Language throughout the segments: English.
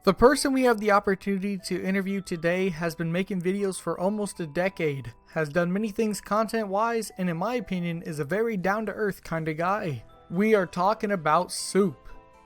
The person we have the opportunity to interview today has been making videos for almost a decade, has done many things content-wise, and in my opinion is a very down-to-earth kind of guy. We are talking about Soup.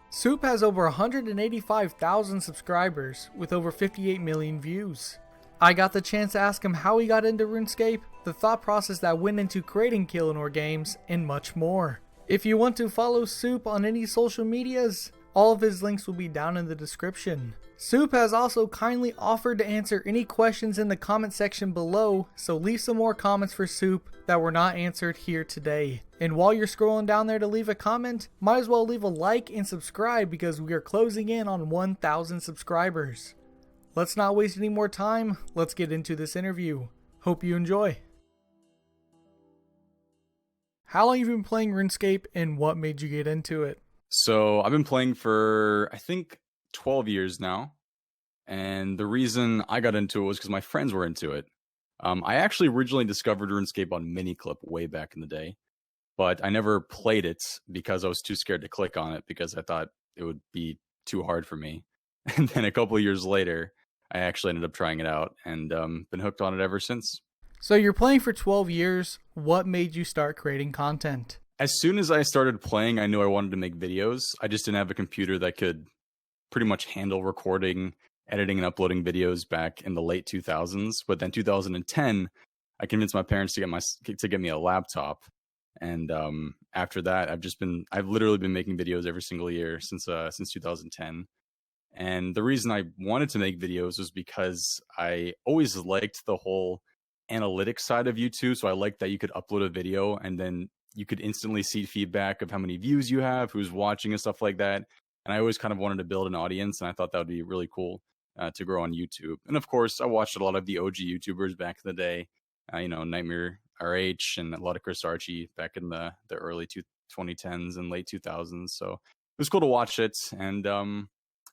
Soup has over 185,000 subscribers with over 58 million views. I got the chance to ask him how he got into Runescape, the thought process that went into creating Gielinor games, and much more. If you want to follow Soup on any social medias, all of his links will be down in the description. Soup has also kindly offered to answer any questions in the comment section below, so leave some more comments for Soup that were not answered here today. And while you're scrolling down there to leave a comment, might as well leave a like and subscribe because we are closing in on 1,000 subscribers. Let's not waste any more time, let's get into this interview. Hope you enjoy. How long have you been playing RuneScape and what made you get into it? So I've been playing for, I think, 12 years now. And the reason I got into it was because my friends were into it. I actually originally discovered RuneScape on Miniclip way back in the day. But I never played it because I was too scared to click on it because I thought it would be too hard for me. And then a couple of years later, I actually ended up trying it out and been hooked on it ever since. So you're playing for 12 years. What made you start creating content? As soon as I started playing, I knew I wanted to make videos. I just didn't have a computer that could pretty much handle recording, editing, and uploading videos back in the late 2000s. But then 2010, I convinced my parents to get me a laptop. And after that, I've literally been making videos every single year since 2010. And the reason I wanted to make videos was because I always liked the whole analytics side of YouTube. So I liked that you could upload a video and then you could instantly see feedback of how many views you have, who's watching and stuff like that. And I always kind of wanted to build an audience, and I thought that would be really cool to grow on YouTube. And of course, I watched a lot of the OG YouTubers back in the day, Nightmare RH and a lot of Chris Archie back in the early 2010s and late 2000s. So it was cool to watch it. And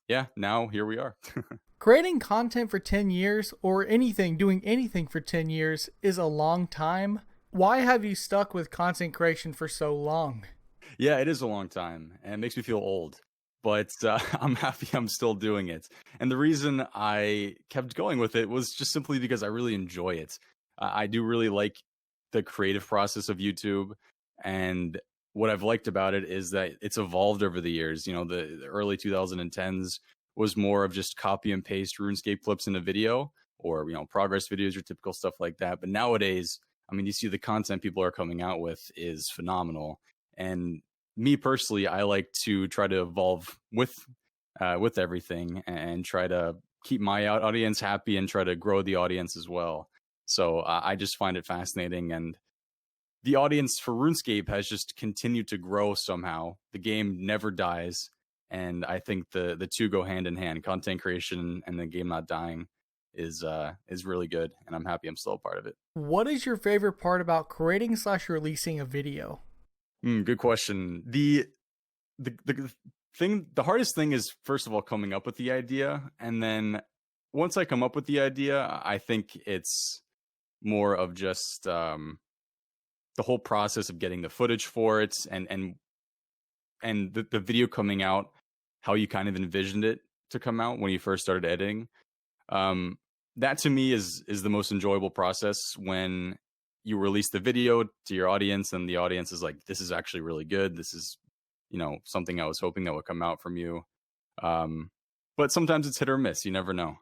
yeah, now here we are. Creating content for 10 years or doing anything for 10 years is a long time. Why have you stuck with content creation for so long? Yeah, it is a long time and it makes me feel old, but I'm happy I'm still doing it. And the reason I kept going with it was just simply because I really enjoy it. I do really like the creative process of YouTube, and what I've liked about it is that it's evolved over the years. You know, the early 2010s was more of just copy and paste RuneScape clips in a video, or progress videos or typical stuff like that. But nowadays, I mean, you see the content people are coming out with is phenomenal. And me personally, I like to try to evolve with everything and try to keep my audience happy and try to grow the audience as well. So I just find it fascinating, and the audience for RuneScape has just continued to grow somehow. The game never dies, and I think the two go hand in hand. Content creation and the game not dying is really good, and I'm happy I'm still a part of it. What is your favorite part about creating/releasing a video? Good question. The hardest thing is, first of all, coming up with the idea, and then once I come up with the idea, I think it's more of just the whole process of getting the footage for it and the video coming out how you kind of envisioned it to come out when you first started editing. That to me is the most enjoyable process, when you release the video to your audience and the audience is like, this is actually really good. This is, something I was hoping that would come out from you. But sometimes it's hit or miss. You never know.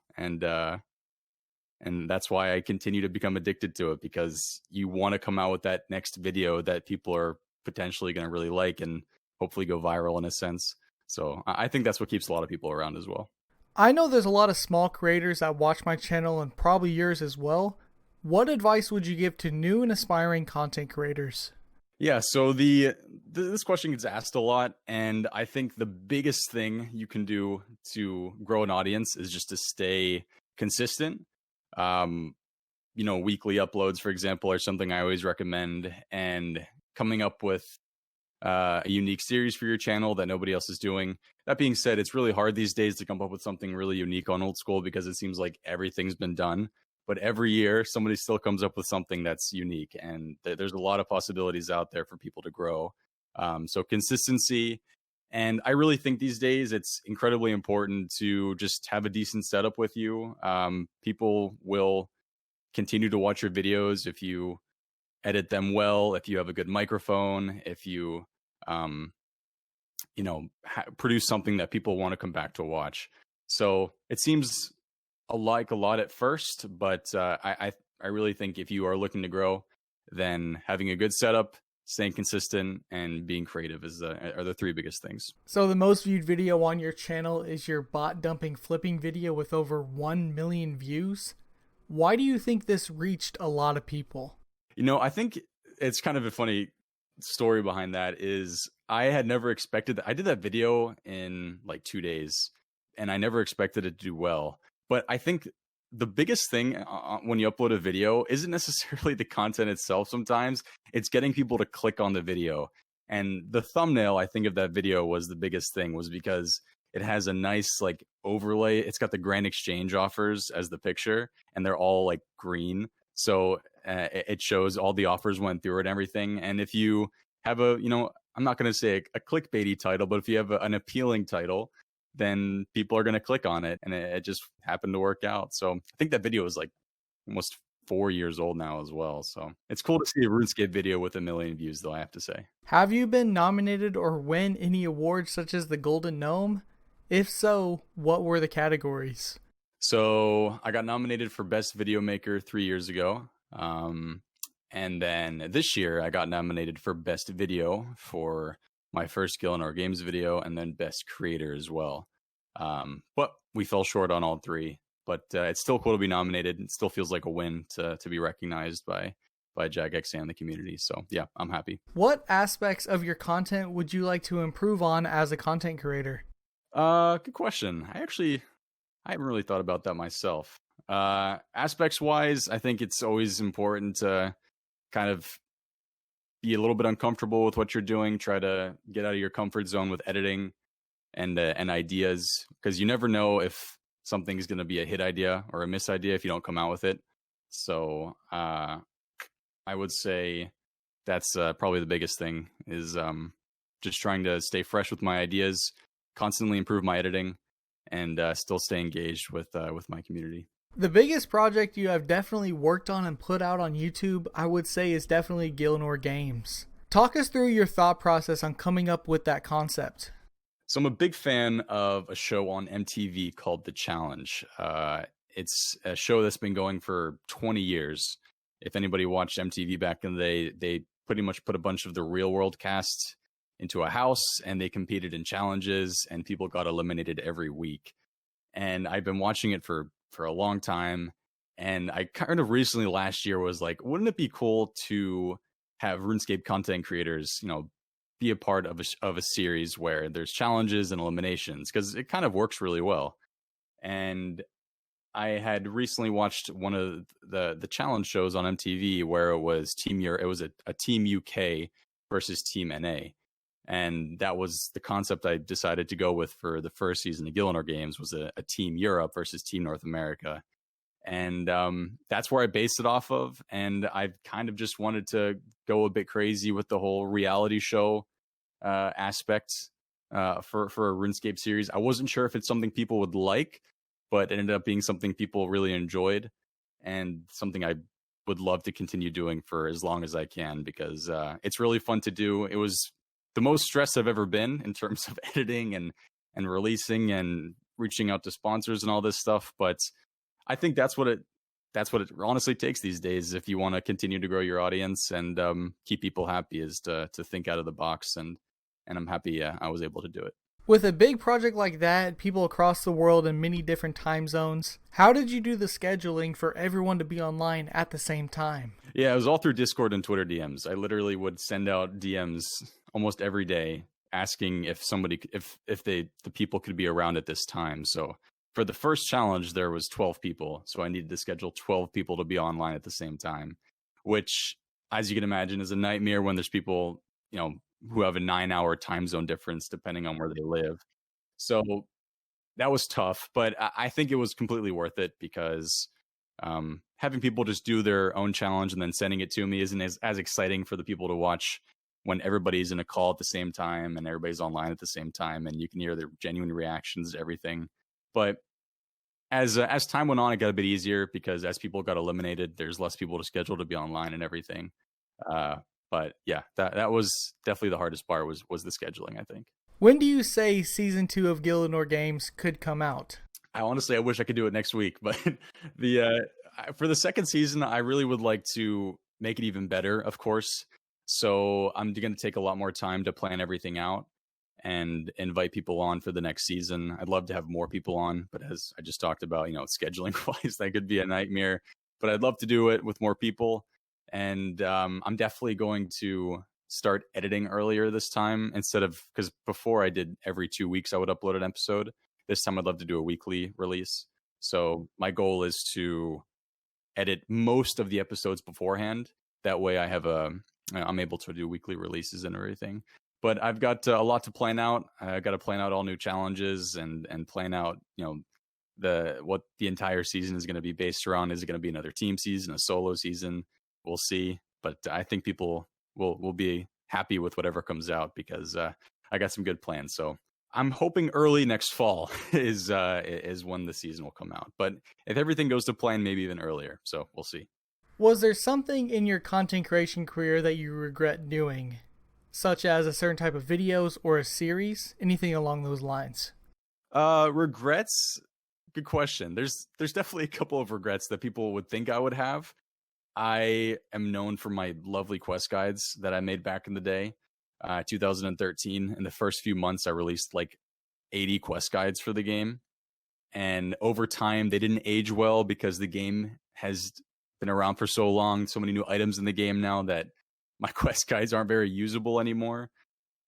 And that's why I continue to become addicted to it, because you want to come out with that next video that people are potentially going to really like and hopefully go viral in a sense. So I think that's what keeps a lot of people around as well. I know there's a lot of small creators that watch my channel and probably yours as well. What advice would you give to new and aspiring content creators? Yeah, so this question gets asked a lot, and I think the biggest thing you can do to grow an audience is just to stay consistent. Weekly uploads, for example, are something I always recommend, and coming up with a unique series for your channel that nobody else is doing. That being said, it's really hard these days to come up with something really unique on Old School because it seems like everything's been done. But every year, somebody still comes up with something that's unique, and there's a lot of possibilities out there for people to grow. So consistency And I really think these days it's incredibly important to just have a decent setup with you. People will continue to watch your videos if you edit them well, if you have a good microphone, if you, um, produce something that people want to come back to watch. So it seems a lot at first, but I really think if you are looking to grow, then having a good setup, staying consistent, and being creative are the three biggest things. So the most viewed video on your channel is your bot dumping flipping video with over 1 million views. Why do you think this reached a lot of people? I think it's kind of a funny story behind that is I had never expected that. I did that video in like 2 days and I never expected it to do well. But I think the biggest thing when you upload a video isn't necessarily the content itself. Sometimes it's getting people to click on the video. And the thumbnail, I think, of that video was the biggest thing, was because it has a nice like overlay. It's got the Grand Exchange offers as the picture and they're all like green. So it shows all the offers went through and everything. And if you have I'm not going to say a clickbaity title, but if you have an appealing title, then people are going to click on it. And it just happened to work out. So I think that video is like almost 4 years old now as well. So it's cool to see a RuneScape video with 1 million views, though, I have to say. Have you been nominated or win any awards such as the Golden Gnome? If so, what were the categories? So I got nominated for Best Video Maker 3 years ago. And then this year I got nominated for Best Video for my first Gielinor Games video, and then Best Creator as well. But we fell short on all three. But it's still cool to be nominated. It still feels like a win to be recognized by Jagex and the community. So yeah, I'm happy. What aspects of your content would you like to improve on as a content creator? Good question. I haven't really thought about that myself. Aspects wise, I think it's always important to kind of be a little bit uncomfortable with what you're doing. Try to get out of your comfort zone with editing and ideas, because you never know if something's going to be a hit idea or a miss idea if you don't come out with it. So I would say that's probably the biggest thing is just trying to stay fresh with my ideas, constantly improve my editing, and still stay engaged with my community. The biggest project you have definitely worked on and put out on YouTube, I would say, is definitely Gielinor Games. Talk us through your thought process on coming up with that concept. So I'm a big fan of a show on MTV called The Challenge. It's a show that's been going for 20 years. If anybody watched MTV back in the day, they pretty much put a bunch of the real world cast into a house and they competed in challenges and people got eliminated every week. And I've been watching it for a long time. And I kind of recently last year was like, wouldn't it be cool to have RuneScape content creators, be a part of a series where there's challenges and eliminations, because it kind of works really well. And I had recently watched one of the challenge shows on MTV where it was a Team UK versus Team NA. And that was the concept I decided to go with for the first season of Gielinor Games, was a Team Europe versus Team North America. And that's where I based it off of. And I kind of just wanted to go a bit crazy with the whole reality show aspect for a RuneScape series. I wasn't sure if it's something people would like, but it ended up being something people really enjoyed and something I would love to continue doing for as long as I can, because it's really fun to do. It was the most stressed I've ever been in terms of editing and releasing and reaching out to sponsors and all this stuff. But I think that's what it honestly takes these days if you want to continue to grow your audience and keep people happy, is to think out of the box. And I'm happy I was able to do it. With a big project like that, people across the world in many different time zones, how did you do the scheduling for everyone to be online at the same time? Yeah, it was all through Discord and Twitter DMs. I literally would send out DMs almost every day asking if the people could be around at this time. So for the first challenge, there was 12 people. So I needed to schedule 12 people to be online at the same time, which, as you can imagine, is a nightmare when there's people, who have a 9-hour time zone difference depending on where they live. So that was tough, but I think it was completely worth it, because having people just do their own challenge and then sending it to me isn't as exciting for the people to watch when everybody's in a call at the same time and everybody's online at the same time, and you can hear their genuine reactions to everything. But as time went on, it got a bit easier because as people got eliminated, there's less people to schedule to be online and everything. But yeah, that was definitely the hardest part was the scheduling, I think. When do you say season 2 of Gielinor Games could come out? I wish I could do it next week, but the for the second season, I really would like to make it even better, of course. So I'm going to take a lot more time to plan everything out and invite people on for the next season. I'd love to have more people on, but as I just talked about, scheduling wise, that could be a nightmare. But I'd love to do it with more people. And I'm definitely going to start editing earlier this time because before I did every 2 weeks, I would upload an episode. This time I'd love to do a weekly release. So my goal is to edit most of the episodes beforehand. That way I'm able to do weekly releases and everything. But I've got a lot to plan out. I've got to plan out all new challenges and plan out, what the entire season is going to be based around. Is it going to be another team season, a solo season? We'll see. But I think people will be happy with whatever comes out because I got some good plans. So I'm hoping early next fall is when the season will come out. But if everything goes to plan, maybe even earlier. So we'll see. Was there something in your content creation career that you regret doing, such as a certain type of videos or a series? Anything along those lines? Regrets? Good question. There's definitely a couple of regrets that people would think I would have. I am known for my lovely quest guides that I made back in the day. 2013. In the first few months, I released like 80 quest guides for the game. And over time, they didn't age well because the game has been around for so long, so many new items in the game now that my quest guides aren't very usable anymore.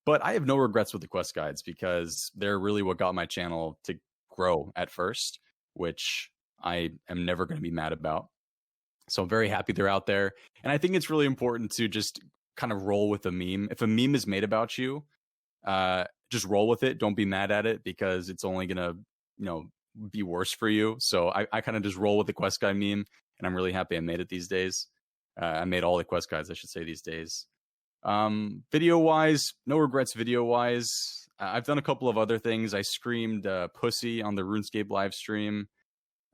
But I have no regrets with the quest guides because they're really what got my channel to grow at first, which I am never going to be mad about. So I'm very happy they're out there. And I think it's really important to just kind of roll with a meme. If a meme is made about you, just roll with it. Don't be mad at it because it's only going to, be worse for you. So I kind of just roll with the quest guide meme, and I'm really happy I made it these days. I made all the quest guides, I should say, these days. Video wise, no regrets video wise. I've done a couple of other things. I screamed pussy on the RuneScape live stream.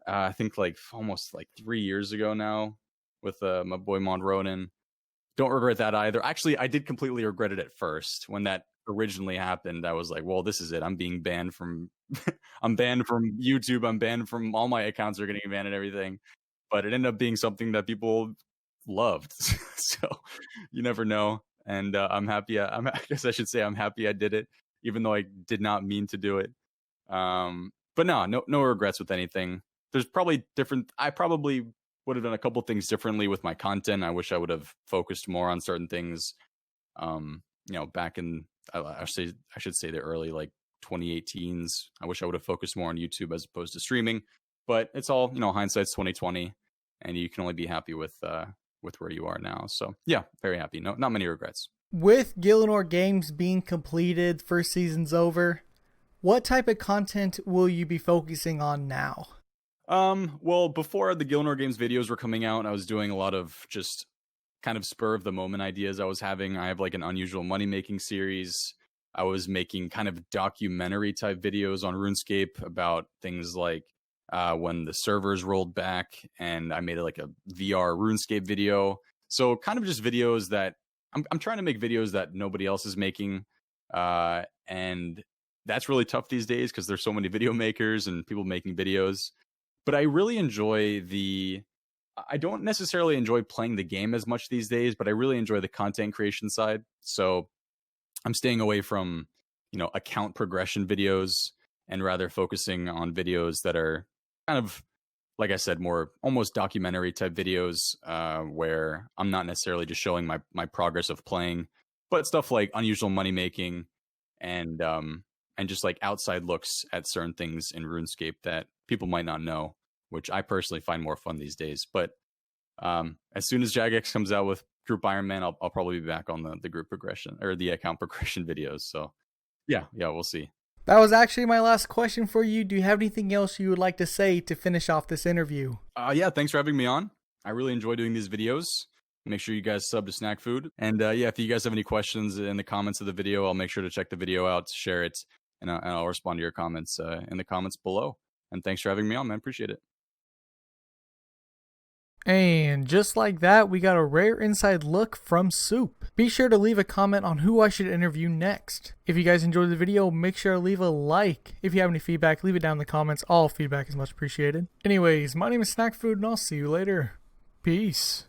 I think almost 3 years ago now with my boy Monronin. Don't regret that either. Actually, I did completely regret it at first. When that originally happened, I was like, well, this is it. I'm being banned from I'm banned from YouTube. I'm banned from all my accounts are getting banned and everything. But it ended up being something that people loved. So you never know. And I'm happy. I guess I should say I'm happy I did it, even though I did not mean to do it. But no regrets with anything. There's probably different. I probably would have done a couple things differently with my content. I wish I would have focused more on certain things. Back in I should say the early 2018s. I wish I would have focused more on YouTube as opposed to streaming. But it's all hindsight's 2020, and you can only be happy with where you are now. So yeah, very happy. No, not many regrets. With Gielinor Games being completed, first season's over, what type of content will you be focusing on now? Well, before the Gielinor Games videos were coming out, I was doing a lot of just kind of spur of the moment ideas I was having. I have an unusual money making series. I was making kind of documentary type videos on RuneScape about things like when the servers rolled back, and I made a VR RuneScape video. So kind of just videos that I'm trying to make videos that nobody else is making. And that's really tough these days because there's so many video makers and people making videos. But I really enjoy I don't necessarily enjoy playing the game as much these days, but I really enjoy the content creation side. So I'm staying away from, account progression videos and rather focusing on videos that are kind of, like I said, more almost documentary type videos where I'm not necessarily just showing my progress of playing, but stuff like unusual money making and just outside looks at certain things in RuneScape that people might not know, which I personally find more fun these days. But as soon as Jagex comes out with Group Iron Man, I'll probably be back on the group progression or the account progression videos. So yeah, we'll see. That was actually my last question for you. Do you have anything else you would like to say to finish off this interview? Yeah, thanks for having me on. I really enjoy doing these videos. Make sure you guys sub to Snack Food. And yeah, if you guys have any questions in the comments of the video, I'll make sure to check the video out, share it, and I'll respond to your comments in the comments below. And thanks for having me on, man. Appreciate it. And just like that, we got a rare inside look from Soup. Be sure to leave a comment on who I should interview next. If you guys enjoyed the video, make sure to leave a like. If you have any feedback, leave it down in the comments. All feedback is much appreciated. Anyways, my name is Snack Food, and I'll see you later. Peace.